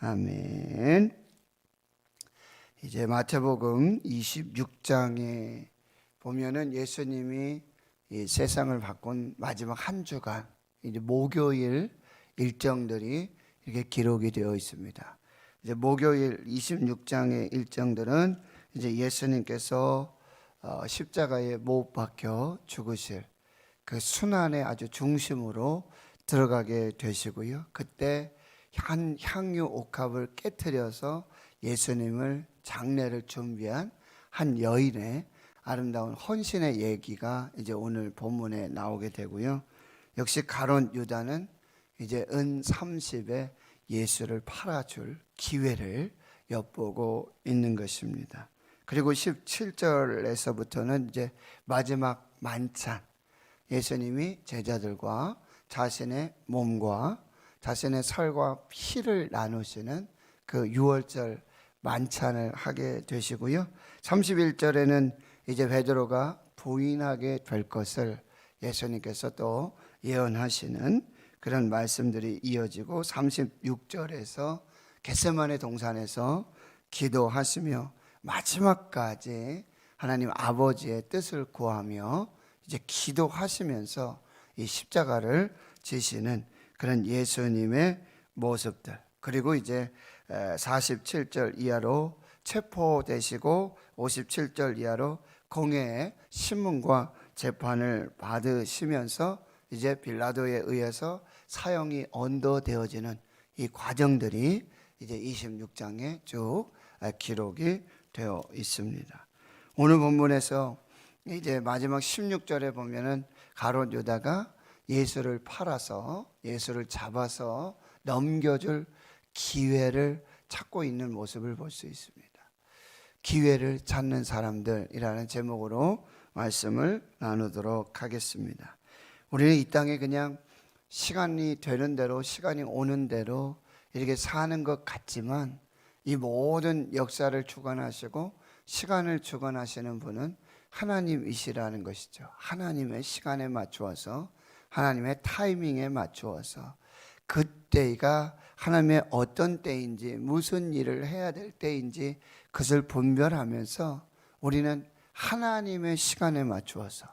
아멘. 이제 마태복음 26장에 보면은 예수님이 이 세상을 바꾼 마지막 한 주간 이제 목요일 일정들이 이렇게 기록이 되어 있습니다. 이제 목요일 26장의 일정들은 이제 예수님께서 십자가에 못 박혀 죽으실 그 순환의 아주 중심으로 들어가게 되시고요. 그때 한 향유 옥합을 깨트려서 예수님을 장례를 준비한 한 여인의 아름다운 헌신의 얘기가 이제 오늘 본문에 나오게 되고요. 역시 가룟 유다는 이제 은 30에 예수를 팔아줄 기회를 엿보고 있는 것입니다. 그리고 17절에서부터는 이제 마지막 만찬, 예수님이 제자들과 자신의 몸과 자신의 살과 피를 나누시는 그 유월절 만찬을 하게 되시고요. 31절에는 이제 베드로가 부인하게 될 것을 예수님께서 또 예언하시는 그런 말씀들이 이어지고 36절에서 겟세마네 동산에서 기도하시며 마지막까지 하나님 아버지의 뜻을 구하며 이제 기도하시면서 이 십자가를 지시는 그런 예수님의 모습들, 그리고 이제 47절 이하로 체포되시고 57절 이하로 공회의 신문과 재판을 받으시면서 이제 빌라도에 의해서 사형이 언도되어지는 이 과정들이 이제 26장에 쭉 기록이 되어 있습니다. 오늘 본문에서 이제 마지막 16절에 보면은 가룟 유다가 예수를 팔아서 예수를 잡아서 넘겨줄 기회를 찾고 있는 모습을 볼 수 있습니다. 기회를 찾는 사람들이라는 제목으로 말씀을 나누도록 하겠습니다. 우리는 이 땅에 그냥 시간이 되는 대로 시간이 오는 대로 이렇게 사는 것 같지만 이 모든 역사를 주관하시고 시간을 주관하시는 분은 하나님이시라는 것이죠. 하나님의 시간에 맞추어서 하나님의 타이밍에 맞추어서 그때가 하나님의 어떤 때인지 무슨 일을 해야 될 때인지 그것을 분별하면서 우리는 하나님의 시간에 맞추어서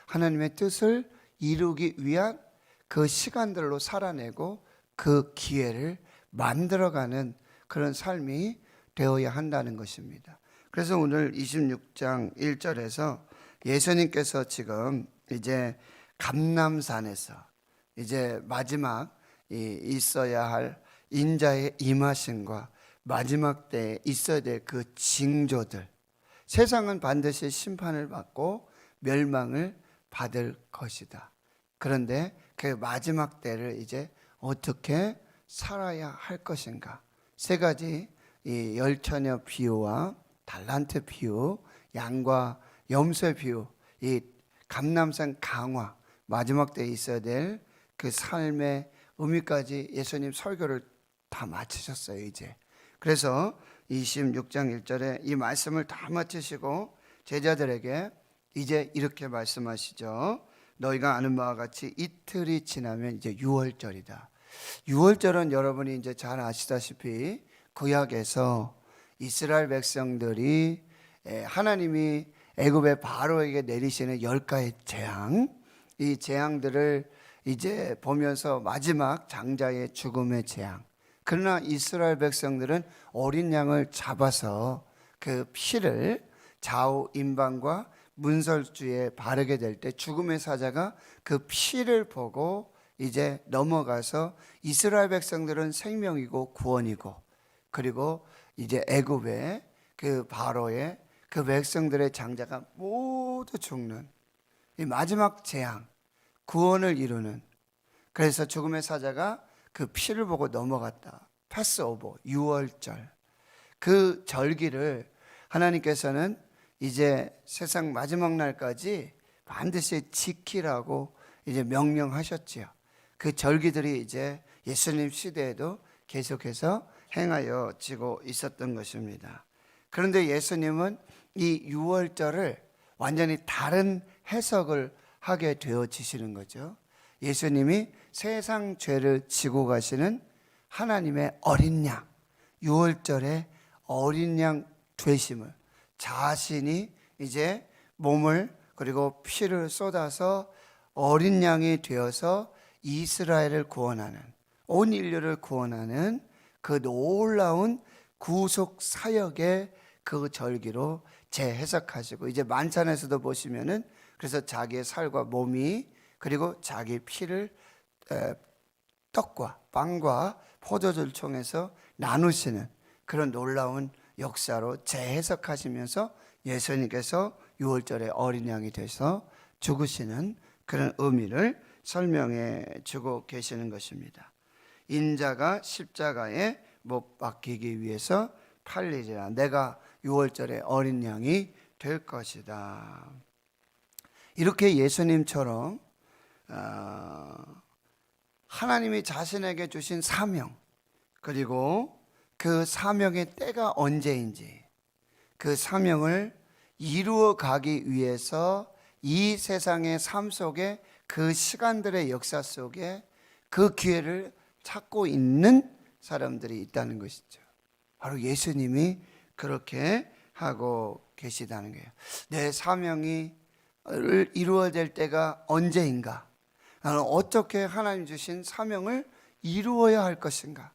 하나님의 뜻을 이루기 위한 그 시간들로 살아내고 그 기회를 만들어가는 그런 삶이 되어야 한다는 것입니다. 그래서 오늘 26장 1절에서 예수님께서 지금 이제 감람산에서 이제 마지막 있어야 할 인자의 임하심과 마지막 때에 있어야 될 그 징조들, 세상은 반드시 심판을 받고 멸망을 받을 것이다. 그런데 그 마지막 때를 이제 어떻게 살아야 할 것인가, 세 가지 이 열처녀 비유와 달란트 비유, 양과 염소의 비유, 이 감람산 강화, 마지막 때에 있어야 될 그 삶의 의미까지 예수님 설교를 다 마치셨어요 이제. 그래서 26장 1절에 이 말씀을 다 마치시고 제자들에게 이제 이렇게 말씀하시죠. 너희가 아는 바와 같이 이틀이 지나면 이제 유월절이다. 유월절은 여러분이 이제 잘 아시다시피 구약에서 이스라엘 백성들이 하나님이 애굽의 바로에게 내리시는 10가지 재앙, 이 재앙들을 이제 보면서 마지막 장자의 죽음의 재앙. 그러나 이스라엘 백성들은 어린 양을 잡아서 그 피를 좌우 임방과 문설주에 바르게 될 때 죽음의 사자가 그 피를 보고 이제 넘어가서 이스라엘 백성들은 생명이고 구원이고, 그리고 이제 애굽의 그 바로의 그 백성들의 장자가 모두 죽는 이 마지막 재앙, 구원을 이루는, 그래서 죽음의 사자가 그 피를 보고 넘어갔다. 패스오버, 유월절. 그 절기를 하나님께서는 이제 세상 마지막 날까지 반드시 지키라고 이제 명령하셨지요. 그 절기들이 이제 예수님 시대에도 계속해서 행하여지고 있었던 것입니다. 그런데 예수님은 이 유월절을 완전히 다른 해석을 하게 되어지시는 거죠. 예수님이 세상 죄를 지고 가시는 하나님의 어린 양, 유월절에 어린 양 되심을, 자신이 이제 몸을 그리고 피를 쏟아서 어린 양이 되어서 이스라엘을 구원하는, 온 인류를 구원하는 그 놀라운 구속 사역의 그 절기로 재해석하시고, 이제 만찬에서도 보시면은 그래서 자기의 살과 몸이 그리고 자기 피를 떡과 빵과 포도주를 통해서 나누시는 그런 놀라운 역사로 재해석하시면서 예수님께서 유월절에 어린 양이 되서 죽으시는 그런 의미를 설명해 주고 계시는 것입니다. 인자가 십자가에 못 박히기 위해서 팔리리라. 내가 유월절에 어린 양이 될 것이다. 이렇게 예수님처럼 하나님이 자신에게 주신 사명, 그리고 그 사명의 때가 언제인지, 그 사명을 이루어 가기 위해서 이 세상의 삶 속에, 그 시간들의 역사 속에 그 기회를 찾고 있는 사람들이 있다는 것이죠. 바로 예수님이 그렇게 하고 계시다는 거예요. 내 사명이 이루어질 때가 언제인가? 나는 어떻게 하나님 주신 사명을 이루어야 할 것인가?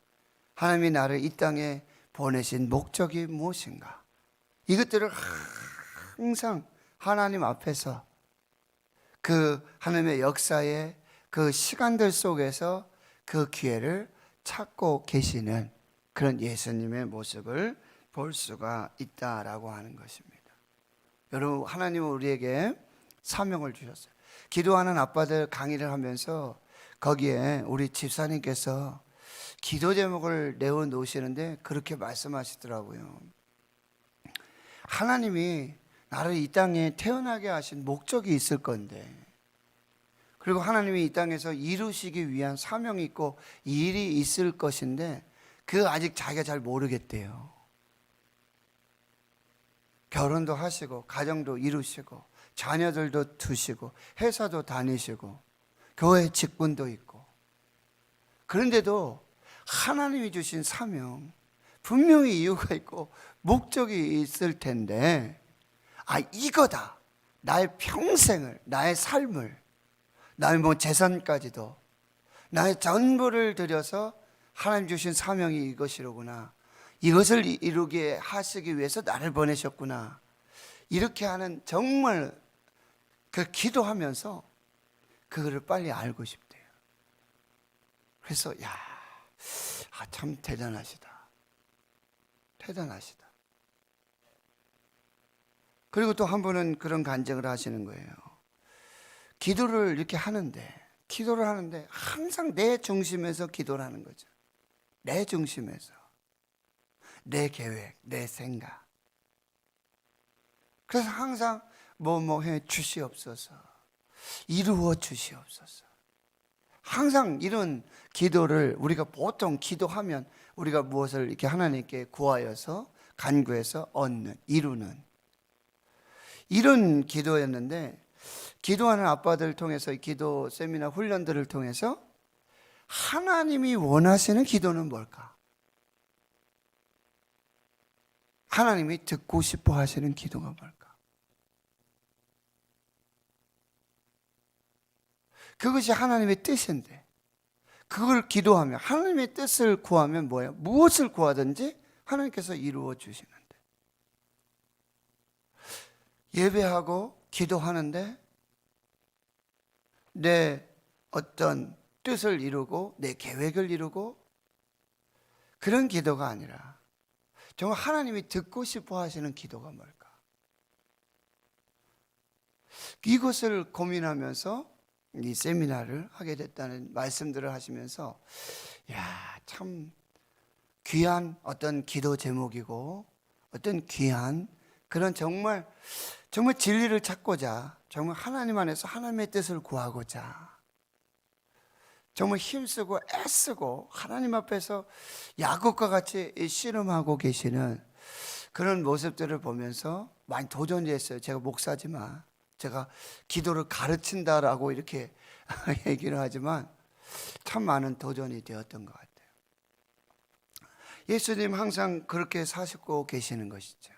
하나님이 나를 이 땅에 보내신 목적이 무엇인가? 이것들을 항상 하나님 앞에서 그 하나님의 역사의 그 시간들 속에서 그 기회를 찾고 계시는 그런 예수님의 모습을 볼 수가 있다라고 하는 것입니다. 여러분, 하나님은 우리에게 사명을 주셨어요. 기도하는 아빠들 강의를 하면서 거기에 우리 집사님께서 기도 제목을 내어 놓으시는데 그렇게 말씀하시더라고요. 하나님이 나를 이 땅에 태어나게 하신 목적이 있을 건데, 그리고 하나님이 이 땅에서 이루시기 위한 사명이 있고 일이 있을 것인데 그 아직 자기가 잘 모르겠대요. 결혼도 하시고 가정도 이루시고 자녀들도 두시고 회사도 다니시고 교회 직분도 있고, 그런데도 하나님이 주신 사명, 분명히 이유가 있고 목적이 있을 텐데, 이거다, 나의 평생을, 나의 삶을, 나의 재산까지도, 나의 전부를 들여서 하나님 주신 사명이 이것이로구나, 이것을 이루게 하시기 위해서 나를 보내셨구나, 이렇게 하는, 정말 그 기도하면서 그거를 빨리 알고 싶대요. 그래서 참 대단하시다, 대단하시다. 그리고 또 한 분은 그런 간증을 하시는 거예요. 기도를 이렇게 하는데, 기도를 하는데 항상 내 중심에서 기도를 하는 거죠. 내 중심에서, 내 계획, 내 생각. 그래서 항상 뭐 해 주시옵소서, 이루어 주시옵소서. 항상 이런 기도를, 우리가 보통 기도하면 우리가 무엇을 이렇게 하나님께 구하여서 간구해서 얻는, 이루는 이런 기도였는데, 기도하는 아빠들을 통해서, 기도 세미나 훈련들을 통해서 하나님이 원하시는 기도는 뭘까? 하나님이 듣고 싶어 하시는 기도가 뭘까? 그것이 하나님의 뜻인데, 그걸 기도하면, 하나님의 뜻을 구하면 뭐예요? 무엇을 구하든지 하나님께서 이루어 주시는데, 예배하고 기도하는데 내 어떤 뜻을 이루고 내 계획을 이루고 그런 기도가 아니라 정말 하나님이 듣고 싶어 하시는 기도가 뭘까? 이것을 고민하면서 이 세미나를 하게 됐다는 말씀들을 하시면서, 참 귀한 어떤 기도 제목이고, 어떤 귀한 그런 정말 진리를 찾고자, 정말 하나님 안에서 하나님의 뜻을 구하고자 정말 힘쓰고 애쓰고 하나님 앞에서 야곱과 같이 씨름하고 계시는 그런 모습들을 보면서 많이 도전이 했어요. 제가 목사지만, 제가 기도를 가르친다라고 이렇게 얘기를 하지만 참 많은 도전이 되었던 것 같아요. 예수님 항상 그렇게 사시고 계시는 것이죠.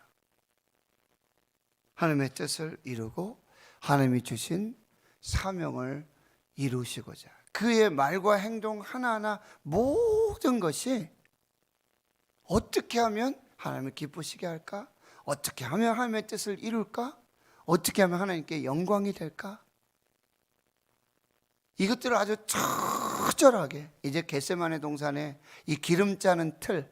하나님의 뜻을 이루고 하나님이 주신 사명을 이루시고자 그의 말과 행동 하나하나 모든 것이 어떻게 하면 하나님을 기쁘시게 할까? 어떻게 하면 하나님의 뜻을 이룰까? 어떻게 하면 하나님께 영광이 될까? 이것들을 아주 처절하게 이제 겟세마네 동산에 이 기름 짜는 틀,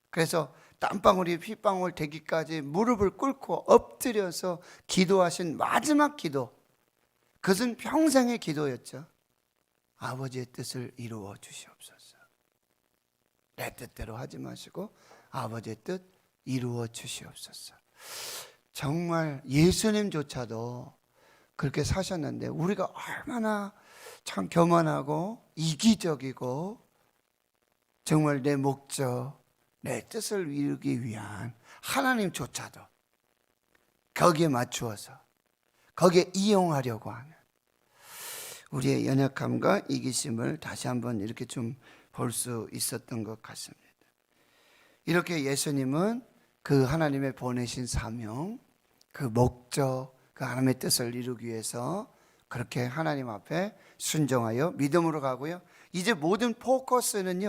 그래서 땀방울이 핏방울 되기까지 무릎을 꿇고 엎드려서 기도하신 마지막 기도, 그것은 평생의 기도였죠. 아버지의 뜻을 이루어 주시옵소서. 내 뜻대로 하지 마시고 아버지의 뜻 이루어 주시옵소서. 정말 예수님조차도 그렇게 사셨는데 우리가 얼마나 참 교만하고 이기적이고 정말 내 목적, 내 뜻을 이루기 위한 하나님조차도 거기에 맞추어서 거기에 이용하려고 하는 우리의 연약함과 이기심을 다시 한번 이렇게 좀 볼 수 있었던 것 같습니다. 이렇게 예수님은 그 하나님의 보내신 사명, 그 목적, 그 하나님의 뜻을 이루기 위해서 그렇게 하나님 앞에 순종하여 믿음으로 가고요. 이제 모든 포커스는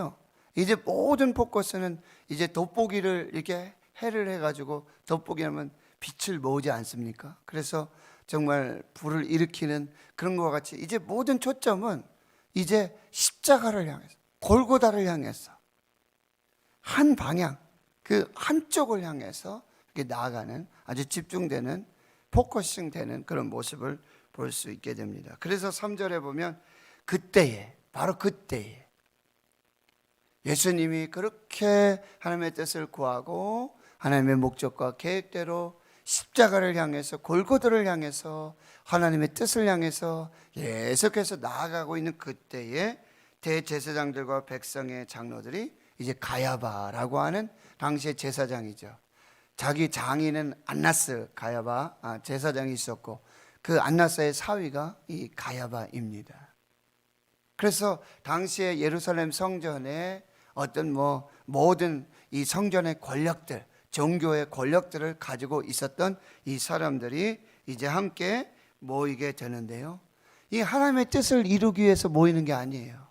이제 돋보기를 이렇게 해를 해가지고 돋보기 하면 빛을 모으지 않습니까? 그래서 정말 불을 일으키는 그런 것과 같이 이제 모든 초점은 이제 십자가를 향해서, 골고다를 향해서 한 방향, 그 한쪽을 향해서 이렇게 나아가는 아주 집중되는 포커싱 되는 그런 모습을 볼 수 있게 됩니다. 그래서 3절에 보면 그때에, 바로 그때에 예수님이 그렇게 하나님의 뜻을 구하고 하나님의 목적과 계획대로 십자가를 향해서 골고다를 향해서 하나님의 뜻을 향해서 계속해서 나아가고 있는 그때에 대제사장들과 백성의 장로들이 이제 가야바라고 하는 당시의 제사장이죠. 자기 장인은 안나스 가야바 제사장이 있었고 그 안나스의 사위가 이 가야바입니다. 그래서 당시에 예루살렘 성전에 어떤 모든 이 성전의 권력들, 종교의 권력들을 가지고 있었던 이 사람들이 이제 함께 모이게 되는데요. 이 하나님의 뜻을 이루기 위해서 모이는 게 아니에요.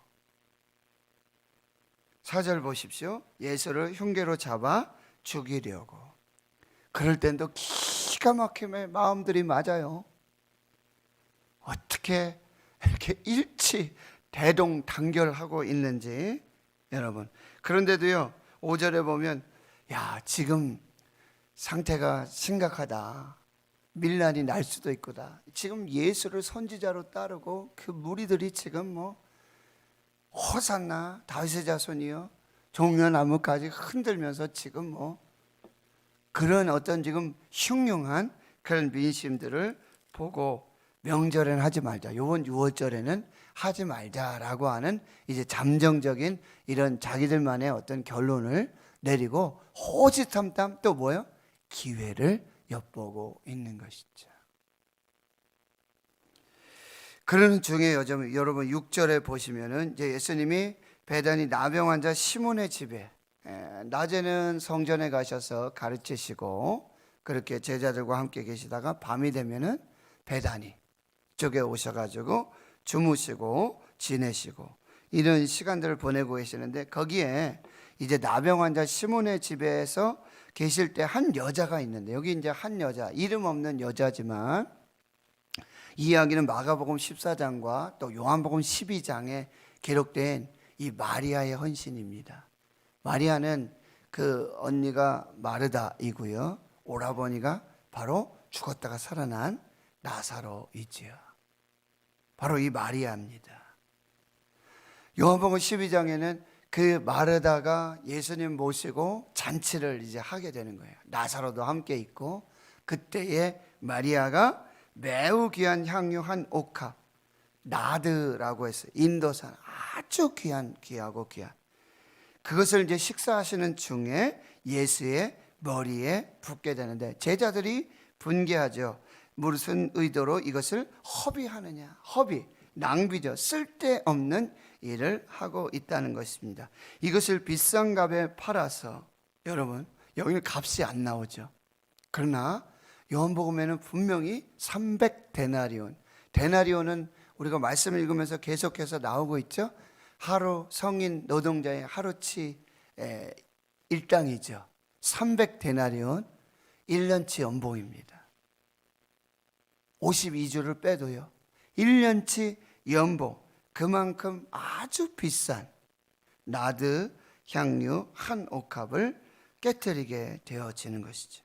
4절 보십시오. 예수를 흉계로 잡아 죽이려고. 그럴 땐 또 기가 막히게 마음들이 맞아요. 어떻게 이렇게 일치 대동단결하고 있는지 여러분. 그런데도요 5절에 보면 야 지금 상태가 심각하다, 밀란이 날 수도 있구나. 지금 예수를 선지자로 따르고 그 무리들이 지금 호산나 다윗의 자손이요 종려나무까지 흔들면서 지금 그런 어떤 지금 흉흉한 그런 민심들을 보고 명절에는 하지 말자, 요번 6월절에는 하지 말자라고 하는 이제 잠정적인 이런 자기들만의 어떤 결론을 내리고 호시탐탐 또 뭐요? 기회를 엿보고 있는 것이죠. 그러는 중에 여러분 6절에 보시면은 이제 예수님이 베다니 나병 환자 시몬의 집에 낮에는 성전에 가셔서 가르치시고 그렇게 제자들과 함께 계시다가 밤이 되면은 베다니 쪽에 오셔가지고 주무시고 지내시고 이런 시간들을 보내고 계시는데 거기에 이제 나병 환자 시몬의 집에서 계실 때 한 여자가 있는데 여기 이제 한 여자, 이름 없는 여자지만 이 이야기는 마가복음 14장과 또 요한복음 12장에 기록된 이 마리아의 헌신입니다. 마리아는 그 언니가 마르다이고요. 오라버니가 바로 죽었다가 살아난 나사로이지요. 바로 이 마리아입니다. 요한복음 12장에는 그 마르다가 예수님 모시고 잔치를 이제 하게 되는 거예요. 나사로도 함께 있고 그때에 마리아가 매우 귀한 향유 한 옥합, 나드라고 했어요. 인도산 아주 귀하고 귀한 그것을 이제 식사하시는 중에 예수의 머리에 붓게 되는데 제자들이 분개하죠. 무슨 의도로 이것을 허비하느냐. 허비, 낭비죠. 쓸데없는 일을 하고 있다는 것입니다. 이것을 비싼 값에 팔아서, 여러분 여기는 값이 안 나오죠. 그러나 요한복음에는 분명히 300데나리온, 데나리온은 우리가 말씀을 읽으면서 계속해서 나오고 있죠. 하루 성인 노동자의 하루치 일당이죠. 300데나리온, 1년치 연봉입니다. 52주를 빼도요, 1년치 연봉, 그만큼 아주 비싼 나드 향유 한 옥합을 깨뜨리게 되어지는 것이죠.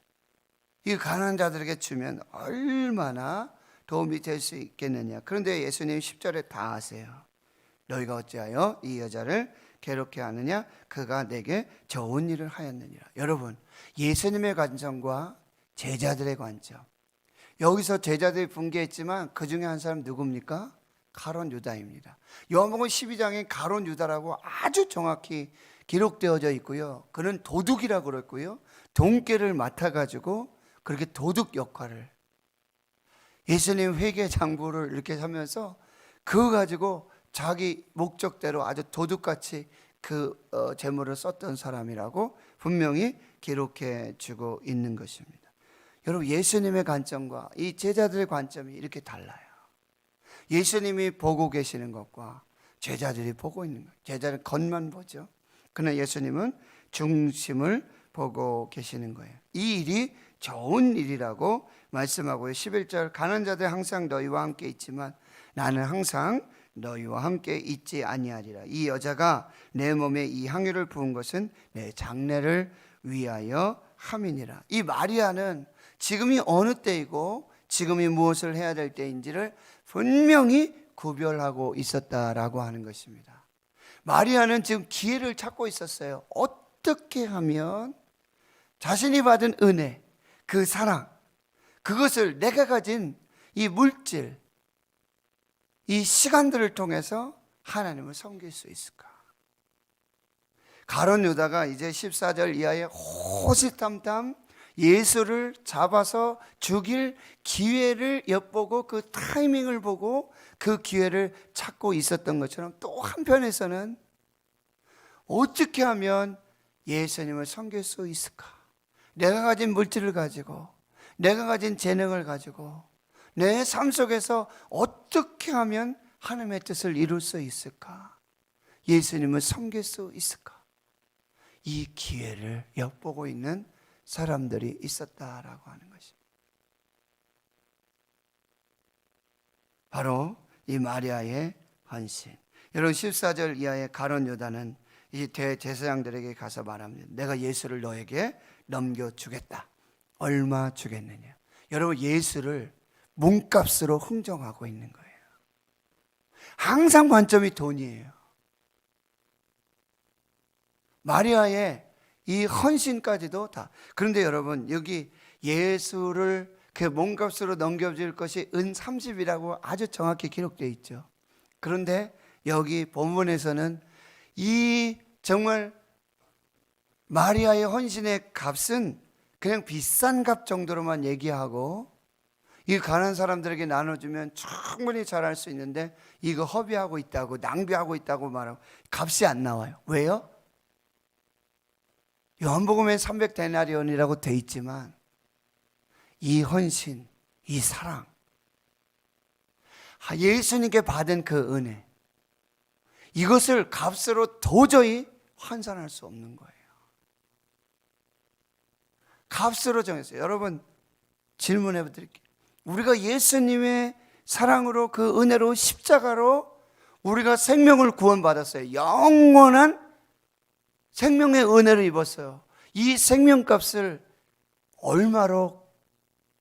이 가난한 자들에게 주면 얼마나 도움이 될 수 있겠느냐. 그런데 예수님 10절에 다 아세요. 너희가 어찌하여 이 여자를 괴롭게 하느냐? 그가 내게 좋은 일을 하였느니라. 여러분, 예수님의 관점과 제자들의 관점, 여기서 제자들이 분개했지만 그 중에 한 사람 누굽니까? 가룟 유다입니다. 요한복음 12장에 가룟 유다라고 아주 정확히 기록되어져 있고요, 그는 도둑이라고 그랬고요, 돈깨를 맡아가지고 그렇게 도둑 역할을, 예수님 회개 장부를 이렇게 하면서 그거 가지고 자기 목적대로 아주 도둑같이 그 재물을 썼던 사람이라고 분명히 기록해 주고 있는 것입니다. 여러분, 예수님의 관점과 이 제자들의 관점이 이렇게 달라요. 예수님이 보고 계시는 것과 제자들이 보고 있는 것, 제자는 겉만 보죠. 그러나 예수님은 중심을 보고 계시는 거예요. 이 일이 좋은 일이라고 말씀하고요. 11절, 가난한 자들 항상 너희와 함께 있지만 나는 항상 너희와 함께 있지 아니하리라. 이 여자가 내 몸에 이 향유를 부은 것은 내 장례를 위하여 함이니라. 이 마리아는 지금이 어느 때이고 지금이 무엇을 해야 될 때인지를 분명히 구별하고 있었다라고 하는 것입니다. 마리아는 지금 기회를 찾고 있었어요. 어떻게 하면 자신이 받은 은혜, 그 사랑, 그것을 내가 가진 이 물질, 이 시간들을 통해서 하나님을 섬길 수 있을까? 가룟 유다가 이제 14절 이하에 호시탐탐 예수를 잡아서 죽일 기회를 엿보고 그 타이밍을 보고 그 기회를 찾고 있었던 것처럼, 또 한편에서는 어떻게 하면 예수님을 섬길 수 있을까? 내가 가진 물질을 가지고, 내가 가진 재능을 가지고 내 삶 속에서 어떻게 하면 하나님의 뜻을 이룰 수 있을까? 예수님을 섬길 수 있을까? 이 기회를 엿보고 있는 사람들이 있었다라고 하는 것입니다. 바로 이 마리아의 헌신. 여러분, 14절 이하의 가룟 유다는 이 대제사장들에게 가서 말합니다. 내가 예수를 너에게 넘겨주겠다. 얼마 주겠느냐? 여러분, 예수를 몸값으로 흥정하고 있는 거예요. 항상 관점이 돈이에요. 마리아의 이 헌신까지도 다. 그런데 여러분, 여기 예수를 그 몸값으로 넘겨줄 것이 은 30이라고 아주 정확히 기록되어 있죠. 그런데 여기 본문에서는 이 정말 마리아의 헌신의 값은 그냥 비싼 값 정도로만 얘기하고, 이 가난한 사람들에게 나눠주면 충분히 잘할 수 있는데 이거 허비하고 있다고, 낭비하고 있다고 말하고 값이 안 나와요. 왜요? 요한복음에 300데나리온이라고 돼 있지만 이 헌신, 이 사랑, 예수님께 받은 그 은혜, 이것을 값으로 도저히 환산할 수 없는 거예요. 값으로 정했어요. 여러분, 질문해 드릴게요. 우리가 예수님의 사랑으로, 그 은혜로, 십자가로 우리가 생명을 구원받았어요. 영원한 생명의 은혜를 입었어요. 이 생명값을 얼마로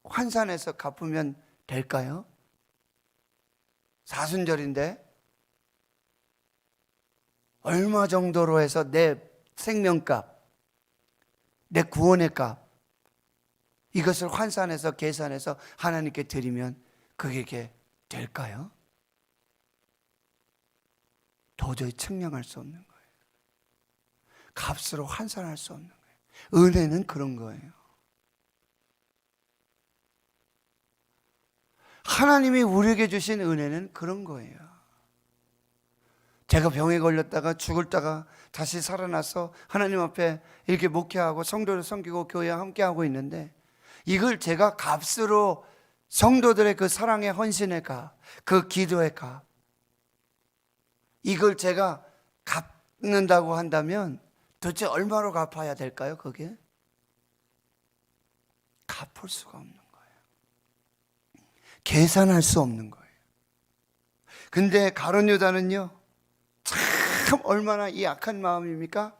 환산해서 갚으면 될까요? 사순절인데 얼마 정도로 해서 내 생명값, 내 구원의 값, 이것을 환산해서 계산해서 하나님께 드리면 그게 될까요? 도저히 측량할 수 없는 거예요. 값으로 환산할 수 없는 거예요. 은혜는 그런 거예요. 하나님이 우리에게 주신 은혜는 그런 거예요. 제가 병에 걸렸다가 죽을다가 다시 살아나서 하나님 앞에 이렇게 목회하고 성도를 섬기고 교회 함께하고 있는데, 이걸 제가 값으로 성도들의 그 사랑의 헌신의 값, 그 기도의 값, 이걸 제가 갚는다고 한다면 도대체 얼마로 갚아야 될까요? 그게 갚을 수가 없는 거예요. 계산할 수 없는 거예요. 근데 가룟 유다는요, 참 얼마나 이 악한 마음입니까?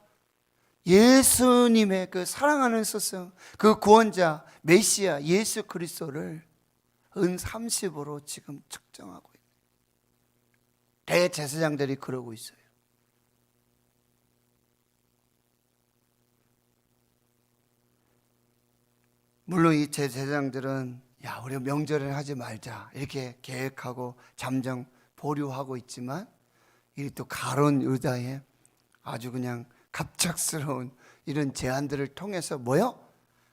예수님의 그 사랑하는 스승, 그 구원자 메시아 예수 그리스도를 은 30으로 지금 측정하고 있는 대제사장들이 그러고 있어요. 물론 이 제사장들은 야, 우리 명절에 하지 말자 이렇게 계획하고 잠정 보류하고 있지만, 이 또 가룟 유다의 아주 그냥 갑작스러운 이런 제안들을 통해서 뭐요?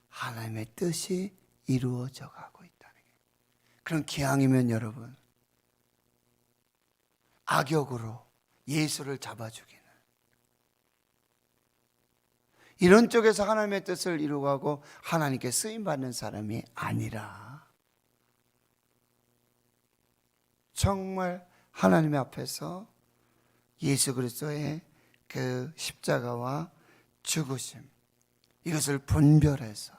하나님의 뜻이 이루어져 가고 있다는 게. 그런 기왕이면 여러분, 악역으로 예수를 잡아주기는, 이런 쪽에서 하나님의 뜻을 이루고 하나님께 쓰임받는 사람이 아니라 정말 하나님 앞에서 예수 그리스도의 그 십자가와 죽으심, 이것을 분별해서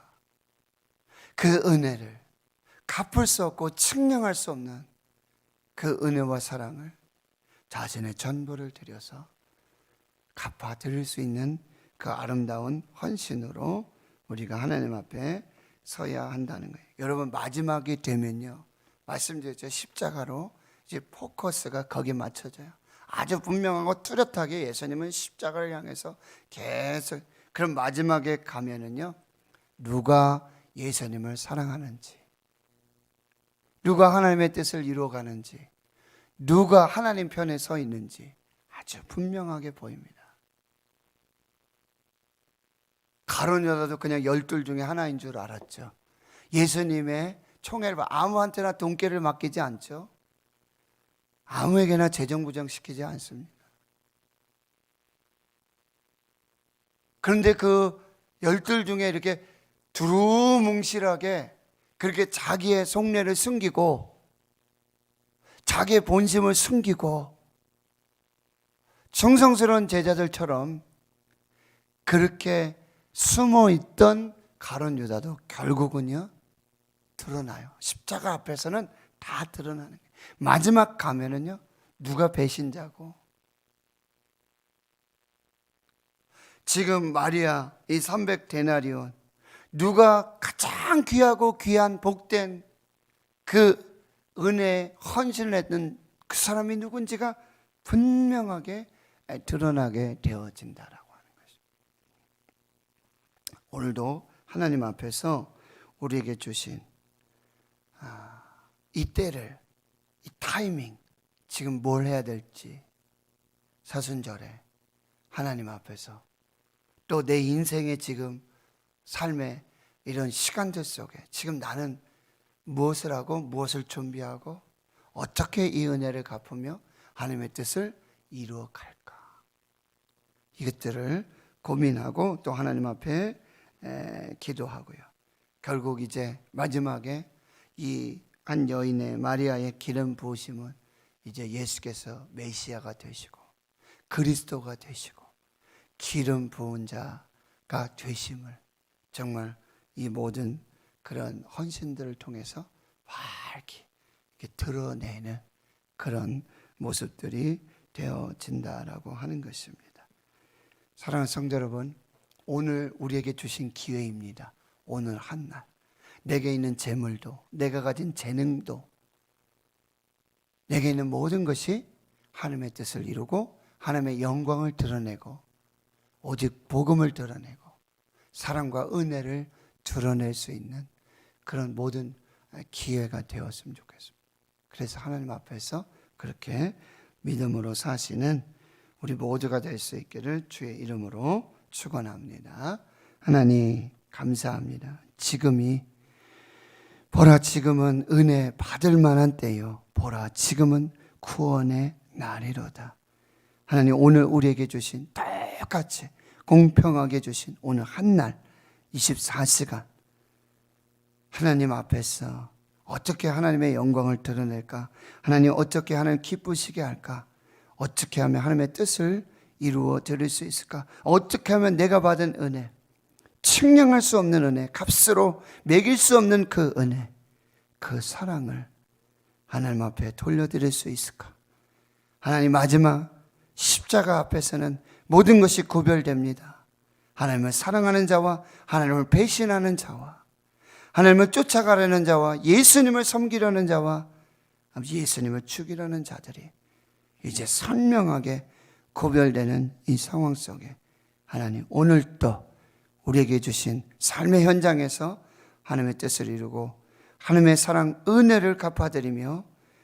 그 은혜를 갚을 수 없고 측량할 수 없는 그 은혜와 사랑을 자신의 전부를 들여서 갚아드릴 수 있는 그 아름다운 헌신으로 우리가 하나님 앞에 서야 한다는 거예요. 여러분, 마지막이 되면요, 말씀드렸죠, 십자가로 이제 포커스가 거기에 맞춰져요. 아주 분명하고 뚜렷하게 예수님은 십자가를 향해서 계속, 그럼 마지막에 가면은요, 누가 예수님을 사랑하는지, 누가 하나님의 뜻을 이루어가는지, 누가 하나님 편에 서 있는지 아주 분명하게 보입니다. 가룟 유다도 그냥 12 중에 하나인 줄 알았죠. 예수님의 총애를 아무한테나 돈깨를 맡기지 않죠. 아무에게나 재정부정시키지 않습니다. 그런데 그 12 중에 이렇게 두루뭉실하게 그렇게 자기의 속내를 숨기고 자기의 본심을 숨기고 정성스러운 제자들처럼 그렇게 숨어있던 가룟 유다도 결국은요 드러나요. 십자가 앞에서는 다 드러나는 거예요. 마지막 가면은요, 누가 배신자고, 지금 마리아 이 300데나리온, 누가 가장 귀하고 귀한 복된 그 은혜에 헌신을 했던 그 사람이 누군지가 분명하게 드러나게 되어진다라고 하는 것입니다. 오늘도 하나님 앞에서 우리에게 주신 이 때를, 이 타이밍, 지금 뭘 해야 될지 사순절에 하나님 앞에서, 또 내 인생의 지금 삶의 이런 시간들 속에 지금 나는 무엇을 하고 무엇을 준비하고 어떻게 이 은혜를 갚으며 하나님의 뜻을 이루어 갈까, 이것들을 고민하고 또 하나님 앞에 기도하고요. 결국 이제 마지막에 이 한 여인의 마리아의 기름 부으심은 이제 예수께서 메시아가 되시고 그리스도가 되시고 기름 부은 자가 되심을 정말 이 모든 그런 헌신들을 통해서 밝게 드러내는 그런 모습들이 되어진다라고 하는 것입니다. 사랑하는 성도 여러분, 오늘 우리에게 주신 기회입니다. 오늘 한날 내게 있는 재물도, 내가 가진 재능도, 내게 있는 모든 것이 하나님의 뜻을 이루고 하나님의 영광을 드러내고 오직 복음을 드러내고 사랑과 은혜를 드러낼 수 있는 그런 모든 기회가 되었으면 좋겠습니다. 그래서 하나님 앞에서 그렇게 믿음으로 사시는 우리 모두가 될 수 있기를 주의 이름으로 축원합니다. 하나님 감사합니다. 보라, 지금은 은혜 받을 만한 때요, 보라, 지금은 구원의 날이로다. 하나님 오늘 우리에게 주신 똑같이 공평하게 주신 오늘 한 날 24시간 하나님 앞에서 어떻게 하나님의 영광을 드러낼까? 하나님 어떻게 하나님 기쁘시게 할까? 어떻게 하면 하나님의 뜻을 이루어 드릴 수 있을까? 어떻게 하면 내가 받은 은혜, 측량할 수 없는 은혜, 값으로 매길 수 없는 그 은혜, 그 사랑을 하나님 앞에 돌려드릴 수 있을까? 하나님 마지막 십자가 앞에서는 모든 것이 구별됩니다. 하나님을 사랑하는 자와 하나님을 배신하는 자와 하나님을 쫓아가려는 자와 예수님을 섬기려는 자와 예수님을 죽이려는 자들이 이제 선명하게 구별되는 이 상황 속에 하나님 오늘도 우리에게 주신 삶의 현장에서 하나님의 뜻을 이루고 하나님의 사랑 은혜를 갚아드리며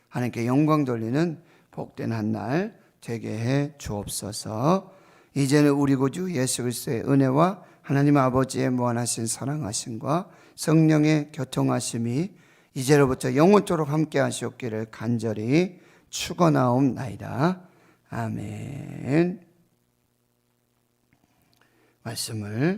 하나님께 영광 돌리는 복된 한 날 되게 해 주옵소서. 이제는 우리 구주 예수 그리스도의 은혜와 하나님 아버지의 무한하신 사랑하심과 성령의 교통하심이 이제로부터 영원토록 함께 하시옵기를 간절히 축원하옵나이다. 아멘. 말씀을